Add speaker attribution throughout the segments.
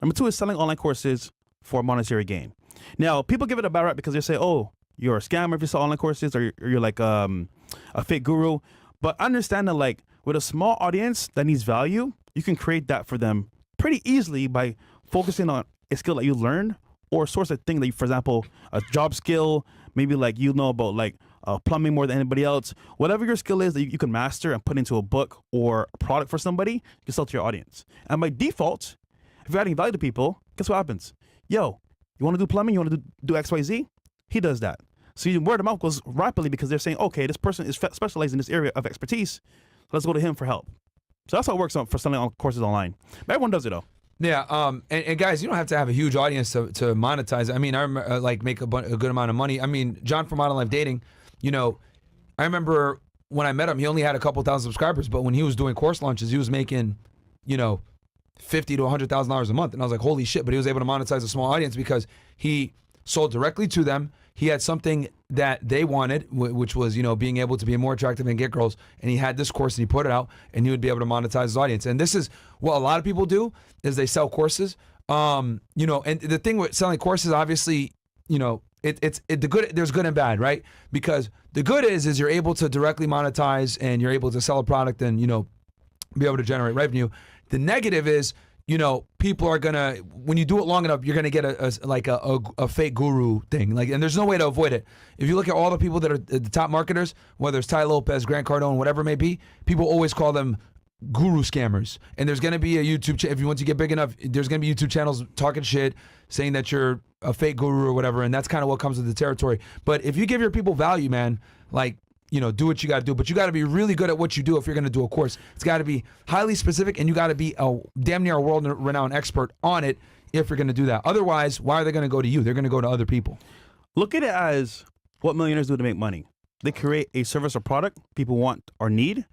Speaker 1: Number 2 is selling online courses for monetary gain. Now, people give it a bad rap because they say, oh, you're a scammer if you sell online courses, or you're like a fake guru. But understand that, like, with a small audience that needs value, you can create that for them pretty easily by focusing on a skill that you learned, or a source of thing that you, for example, a job skill, maybe like you know about like plumbing more than anybody else. Whatever your skill is that you can master and put into a book or a product for somebody, you can sell to your audience. And by default, if you're adding value to people, guess what happens? Yo, you want to do plumbing? You want to do XYZ? He does that. So your word of mouth goes rapidly because they're saying, okay, this person is specialized in this area of expertise. Let's go to him for help. So that's how it works for selling courses online. But everyone does it though.
Speaker 2: Yeah, and guys, you don't have to have a huge audience to monetize. I mean, I remember, like make a good amount of money. I mean, John from Modern Life Dating, you know, I remember when I met him, he only had a couple thousand subscribers, but when he was doing course launches, he was making, you know, $50,000 to $100,000 a month, and I was like, holy shit! But he was able to monetize a small audience because he sold directly to them. He had something that they wanted, which was, you know, being able to be more attractive and get girls. And he had this course and he put it out, and he would be able to monetize his audience. And this is what a lot of people do, is they sell courses. You know, and the thing with selling courses, obviously, you know, the good, there's good and bad, right? Because the good is you're able to directly monetize and you're able to sell a product and, you know, be able to generate revenue. The negative is, you know, people are gonna, when you do it long enough, you're gonna get a fake guru thing. Like, and there's no way to avoid it. If you look at all the people that are the top marketers, whether it's Ty Lopez, Grant Cardone, whatever it may be, people always call them guru scammers. And there's gonna be a YouTube channel, if you want to get big enough, there's gonna be YouTube channels talking shit, saying that you're a fake guru or whatever, and that's kind of what comes with the territory. But if you give your people value, man, like, you know, do what you got to do, but you got to be really good at what you do if you're going to do a course. It's got to be highly specific, and you got to be a damn near a world-renowned expert on it if you're going to do that. Otherwise, why are they going to go to you? They're going to go to other people.
Speaker 1: Look at it as what millionaires do to make money. They create a service or product people want or need.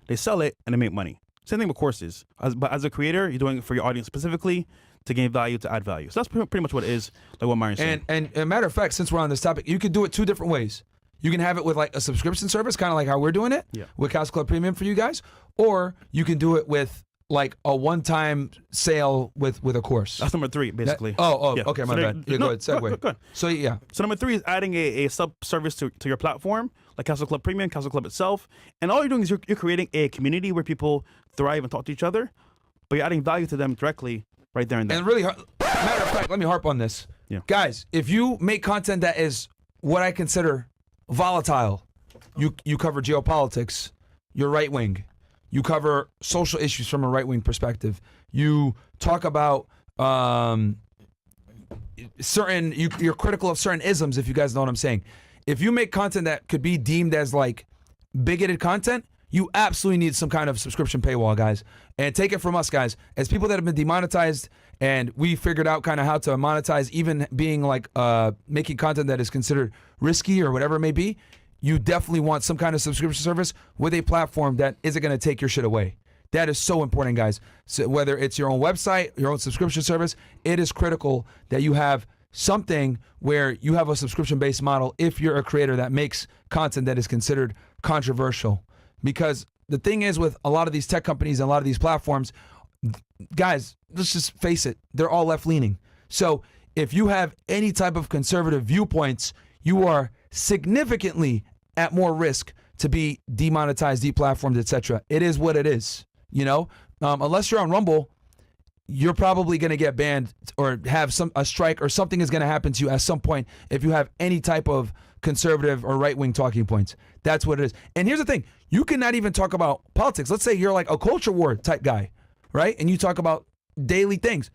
Speaker 1: They sell it, and they make money. Same thing with courses. But as a creator, you're doing it for your audience specifically to gain value, to add value. So that's pretty much what it is, like what Marion's saying.
Speaker 2: And a matter of fact, since we're on this topic, you could do it two different ways. You can have it with like a subscription service, kind of like how we're doing it with Castle Club Premium for you guys, or you can do it with like a one-time sale with a course.
Speaker 1: That's number 3, basically.
Speaker 2: Okay, my bad. Yeah, go ahead, segue.
Speaker 1: Go ahead.
Speaker 2: So yeah.
Speaker 1: So number 3 is adding a sub-service to your platform, like Castle Club Premium, Castle Club itself. And all you're doing is you're creating a community where people thrive and talk to each other, but you're adding value to them directly right there and then.
Speaker 2: And really, matter of fact, let me harp on this.
Speaker 1: Yeah.
Speaker 2: Guys, if you make content that is what I consider volatile, you cover geopolitics, you're right wing, you cover social issues from a right wing perspective, you talk about you're critical of certain isms, if you guys know what I'm saying. If you make content that could be deemed as like bigoted content, you absolutely need some kind of subscription paywall, guys. And take it from us, guys, as people that have been demonetized, and we figured out kind of how to monetize, even being like making content that is considered risky or whatever it may be. You definitely want some kind of subscription service with a platform that isn't going to take your shit away. That is so important, guys. So whether it's your own website, your own subscription service, it is critical that you have something where you have a subscription-based model if you're a creator that makes content that is considered controversial. Because the thing is, with a lot of these tech companies and a lot of these platforms, guys, let's just face it, they're all left-leaning. So if you have any type of conservative viewpoints, you are significantly at more risk to be demonetized, deplatformed, etc. It is what it is, you know? Unless you're on Rumble, you're probably going to get banned or have a strike, or something is going to happen to you at some point if you have any type of conservative or right-wing talking points. That's what it is. And here's the thing. You cannot even talk about politics. Let's say you're like a culture war type guy, right? And you talk about daily things.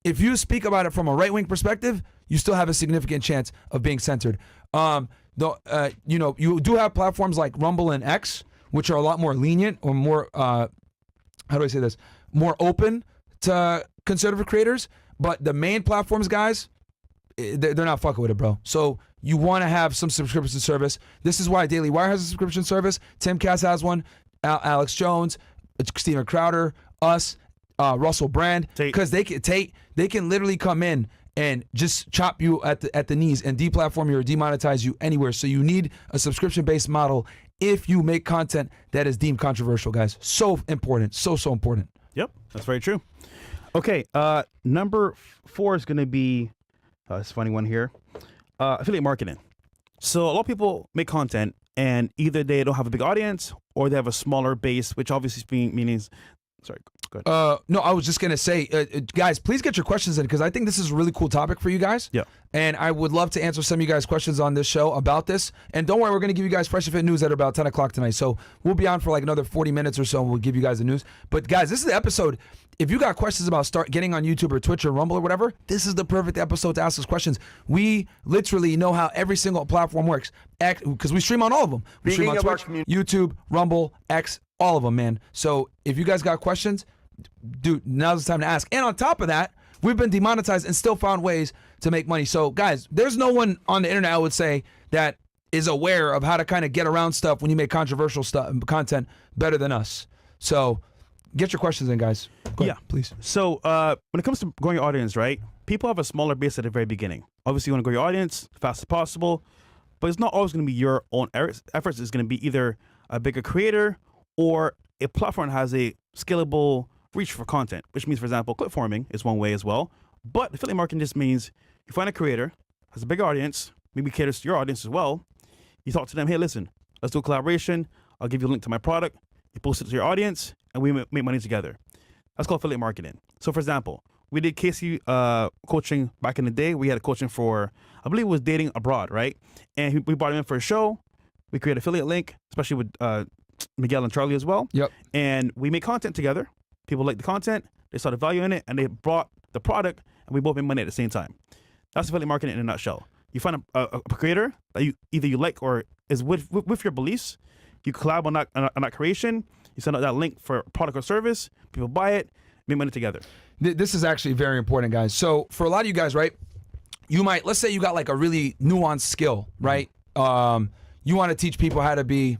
Speaker 2: If you speak about it from a right-wing perspective, you still have a significant chance of being censored. You know, you do have platforms like Rumble and X, which are a lot more lenient, or more, how do I say this? More open to conservative creators. But the main platforms, guys, they're not fucking with it, bro. So you want to have some subscription service. This is why Daily Wire has a subscription service. Tim Cass has one. Alex Jones, Steven Crowder, us, Russell Brand, because they can literally come in and just chop you at the knees and deplatform you or demonetize you anywhere. So you need a subscription-based model if you make content that is deemed controversial, guys. So important, so important.
Speaker 1: Yep, that's very true. Okay, number 4 is going to be it's a funny one here. Affiliate marketing. So a lot of people make content, and either they don't have a big audience or they have a smaller base, which obviously means. Sorry, go ahead.
Speaker 2: No, I was just gonna say, guys, please get your questions in because I think this is a really cool topic for you guys.
Speaker 1: Yeah.
Speaker 2: And I would love to answer some of you guys' questions on this show about this. And don't worry, we're gonna give you guys Fresh and Fit news at about 10 o'clock tonight. So we'll be on for like another 40 minutes or so, and we'll give you guys the news. But guys, this is the episode. If you got questions about getting on YouTube or Twitch or Rumble or whatever, this is the perfect episode to ask us questions. We literally know how every single platform works because we stream on all of them. We stream on Twitch, YouTube, Rumble, X, all of them, man. So if you guys got questions, dude, now's the time to ask. And on top of that, we've been demonetized and still found ways to make money. So guys, there's no one on the internet, I would say, that is aware of how to kind of get around stuff when you make controversial content better than us. So get your questions in, guys. Go ahead, please.
Speaker 1: So when it comes to growing your audience, right, people have a smaller base at the very beginning. Obviously, you want to grow your audience as fast as possible, but it's not always going to be your own efforts. It's going to be either a bigger creator or a platform that has a scalable reach for content, which means, for example, clip forming is one way as well. But affiliate marketing just means you find a creator, has a bigger audience, maybe caters to your audience as well. You talk to them, hey, listen, let's do a collaboration. I'll give you a link to my product. You post it to your audience, and we make money together. That's called affiliate marketing. So, for example, we did Casey coaching back in the day. We had a coaching for, I believe it was dating abroad, right? And we brought him in for a show. We created an affiliate link, especially with Miguel and Charlie as well.
Speaker 2: Yep.
Speaker 1: And we made content together. People liked the content. They saw the value in it, and they brought the product, and we both made money at the same time. That's affiliate marketing in a nutshell. You find a creator that you like or is with your beliefs. You collab on that creation. You send out that link for a product or service. People buy it, make money together.
Speaker 2: This is actually very important, guys. So for a lot of you guys, right, you might, let's say you got like a really nuanced skill, right? You want to teach people how to be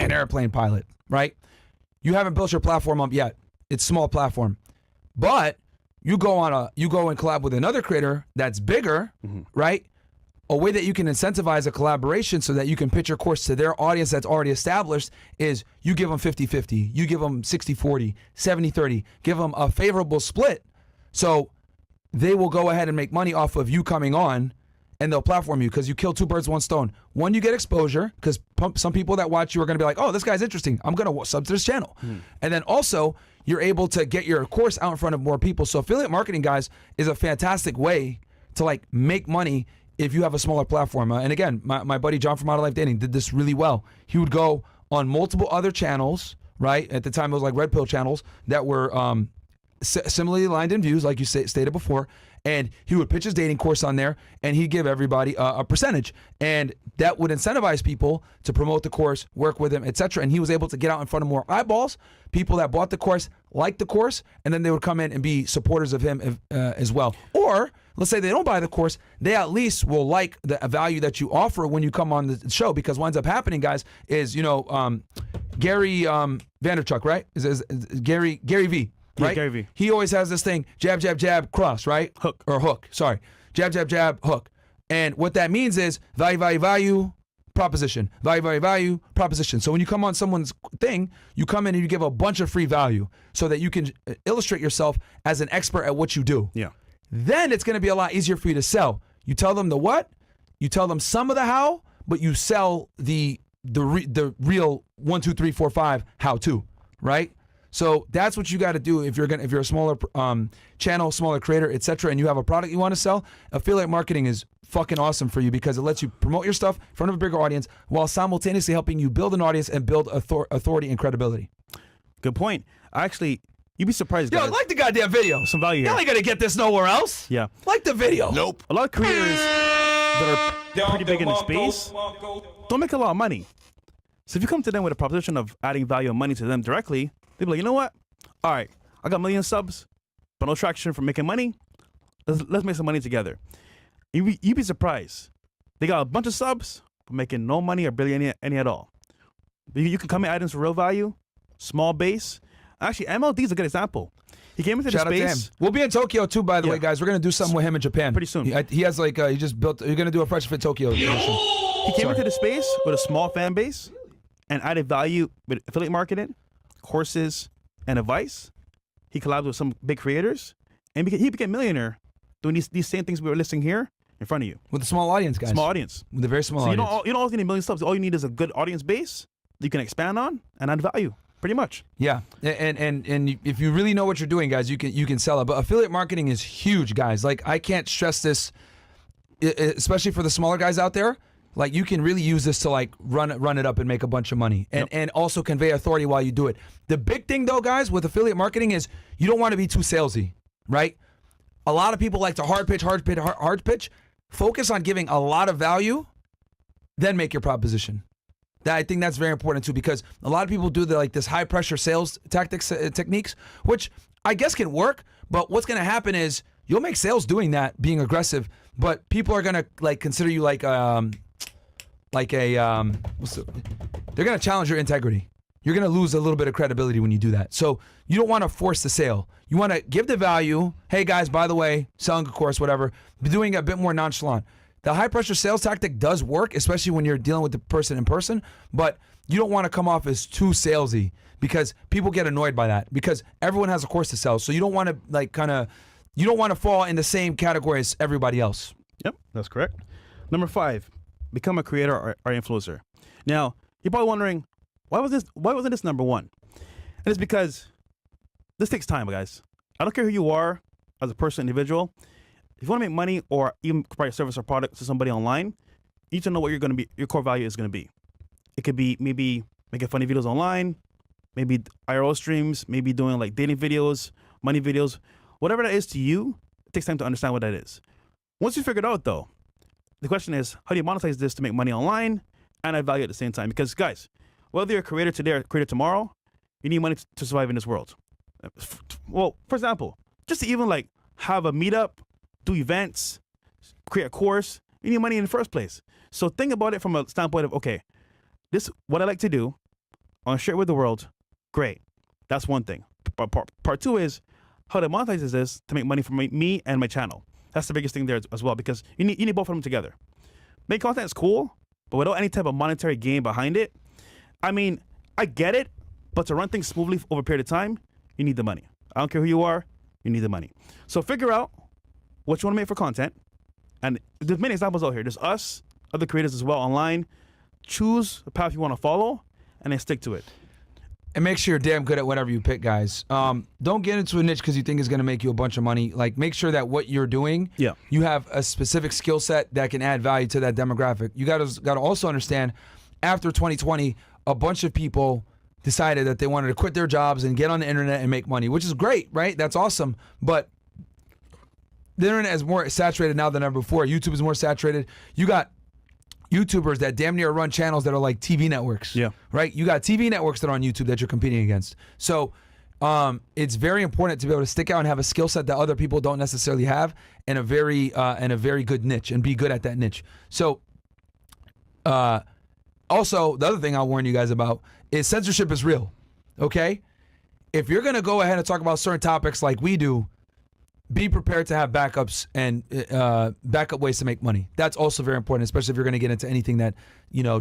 Speaker 2: an airplane pilot, right? You haven't built your platform up yet. It's a small platform. But you go and collab with another creator that's bigger, right? A way that you can incentivize a collaboration so that you can pitch your course to their audience that's already established is you give them 50-50, you give them 60-40, 70-30, give them a favorable split. So they will go ahead and make money off of you coming on, and they'll platform you because you kill two birds with one stone. One, you get exposure because some people that watch you are going to be like, oh, this guy's interesting. I'm going to sub to this channel. And then also you're able to get your course out in front of more people. So affiliate marketing, guys, is a fantastic way to like make money if you have a smaller platform. And again, my buddy John from Out of Life Dating did this really well. He would go on multiple other channels, right? At the time, it was like redpill channels that were similarly aligned in views, like you stated before. And he would pitch his dating course on there, and he'd give everybody a percentage. And that would incentivize people to promote the course, work with him, etc. And he was able to get out in front of more eyeballs, people that bought the course, liked the course, and then they would come in and be supporters of him as well. Or let's say they don't buy the course, they at least will like the value that you offer when you come on the show, because what ends up happening, guys, is, Gary Vaynerchuk, right? Is Gary V, right?
Speaker 1: Yeah, Gary V.
Speaker 2: He always has this thing, jab, jab, jab, cross, right? Hook, sorry. Jab, jab, jab, hook. And what that means is value, value, value, proposition. Value, value, value, proposition. So when you come on someone's thing, you come in and you give a bunch of free value so that you can illustrate yourself as an expert at what you do.
Speaker 1: Yeah.
Speaker 2: Then it's going to be a lot easier for you to sell. You tell them the what, you tell them some of the how, but you sell the real 1, 2, 3, 4, 5 how to, right? So that's what you got to do if you're a smaller channel, smaller creator, etc., and you have a product you want to sell. Affiliate marketing is fucking awesome for you because it lets you promote your stuff in front of a bigger audience while simultaneously helping you build an audience and build authority and credibility.
Speaker 1: Good point. Actually, you'd be surprised, guys.
Speaker 2: Yo, like the goddamn video.
Speaker 1: Some value here.
Speaker 2: You're only gonna get this nowhere else.
Speaker 1: Yeah.
Speaker 2: Like the video.
Speaker 3: Nope.
Speaker 1: A lot of creators that are pretty big in the space don't make a lot of money. So if you come to them with a proposition of adding value and money to them directly, they'll be like, you know what? All right, I got a million subs, but no traction for making money. Let's make some money together. You'd be surprised. They got a bunch of subs, but making no money or barely any at all. You can come and add in some real value, small base. Actually, MLD is a good example. He came into the
Speaker 2: Shout out to him.
Speaker 1: space.
Speaker 2: We'll be in Tokyo too, by the way, guys. We're gonna do something with him in Japan
Speaker 1: Pretty soon.
Speaker 2: He has like he just built. You're gonna do a Fresh Fit Tokyo edition.
Speaker 1: He came into the space with a small fan base and added value with affiliate marketing, courses, and advice. He collabed with some big creators, And he became a millionaire doing these same things we were listing here in front of you.
Speaker 2: With a small audience, guys.
Speaker 1: Small audience.
Speaker 2: With a very small
Speaker 1: So
Speaker 2: audience.
Speaker 1: you don't always need a million subs. All you need is a good audience base that you can expand on and add value, pretty much.
Speaker 2: Yeah, and if you really know what you're doing, guys, you can sell it. But affiliate marketing is huge, guys. Like, I can't stress this, especially for the smaller guys out there. Like, you can really use this to like run it up and make a bunch of money, and also convey authority while you do it. The big thing though, guys, with affiliate marketing is you don't want to be too salesy, right? A lot of people like to hard pitch. Focus on giving a lot of value, then make your proposition. I think that's very important too, because a lot of people do this high pressure sales techniques, which I guess can work. But what's going to happen is you'll make sales doing that, being aggressive, but people are going to like consider you they're going to challenge your integrity. You're going to lose a little bit of credibility when you do that. So you don't want to force the sale. You want to give the value. Hey guys, by the way, selling a course, whatever, be doing it a bit more nonchalant. The high pressure sales tactic does work, especially when you're dealing with the person in person, but you don't want to come off as too salesy, because people get annoyed by that, because everyone has a course to sell. So you don't want to you don't want to fall in the same category as everybody else.
Speaker 1: Yep, that's correct. Number 5, become a creator or influencer. Now, you're probably wondering, why wasn't this number 1? And it's because this takes time, guys. I don't care who you are as a person, individual. If you want to make money or even provide a service or product to somebody online, you need to know what your core value is going to be. It could be maybe making funny videos online, maybe IRL streams, maybe doing like dating videos, money videos, whatever that is to you. It takes time to understand what that is. Once you figure it out, though, the question is, how do you monetize this to make money online and add value at the same time? Because guys, whether you're a creator today or a creator tomorrow, you need money to survive in this world. Well, for example, just to even like have a meetup, do events, create a course, you need money in the first place. So think about it from a standpoint of, okay, this what I like to do, I want to share it with the world. Great. That's one thing. Part 2 is how to monetize this to make money for me and my channel. That's the biggest thing there as well, because you need both of them together. Make content is cool, but without any type of monetary gain behind it, I mean, I get it, but to run things smoothly over a period of time, you need the money. I don't care who you are, you need the money. So figure out what you want to make for content. And there's many examples out here. There's us, other creators as well online. Choose the path you want to follow and then stick to it.
Speaker 2: And make sure you're damn good at whatever you pick, guys. Don't get into a niche because you think it's going to make you a bunch of money. Like, make sure that what you're doing, you have a specific skill set that can add value to that demographic. You got to also understand, after 2020, a bunch of people decided that they wanted to quit their jobs and get on the internet and make money, which is great, right? That's awesome. But the internet is more saturated now than ever before. YouTube is more saturated. You got YouTubers that damn near run channels that are like TV networks. Yeah. Right? You got TV networks that are on YouTube that you're competing against. So it's very important to be able to stick out and have a skill set that other people don't necessarily have, and a very good niche, and be good at that niche. So also, the other thing I'll warn you guys about is censorship is real. Okay? If you're going to go ahead and talk about certain topics like we do, be prepared to have backups and backup ways to make money. That's also very important, especially if you're going to get into anything that,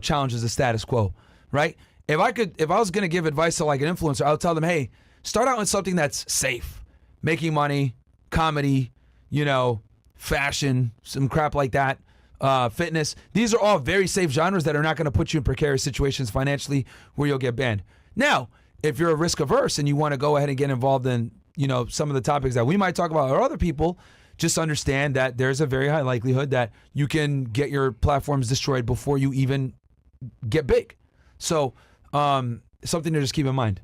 Speaker 2: challenges the status quo, right? If I was going to give advice to like an influencer, I would tell them, hey, start out with something that's safe, making money, comedy, fashion, some crap like that, fitness. These are all very safe genres that are not going to put you in precarious situations financially where you'll get banned. Now, if you're risk averse and you want to go ahead and get involved in some of the topics that we might talk about or other people, just understand that there's a very high likelihood that you can get your platforms destroyed before you even get big. So something to just keep in mind.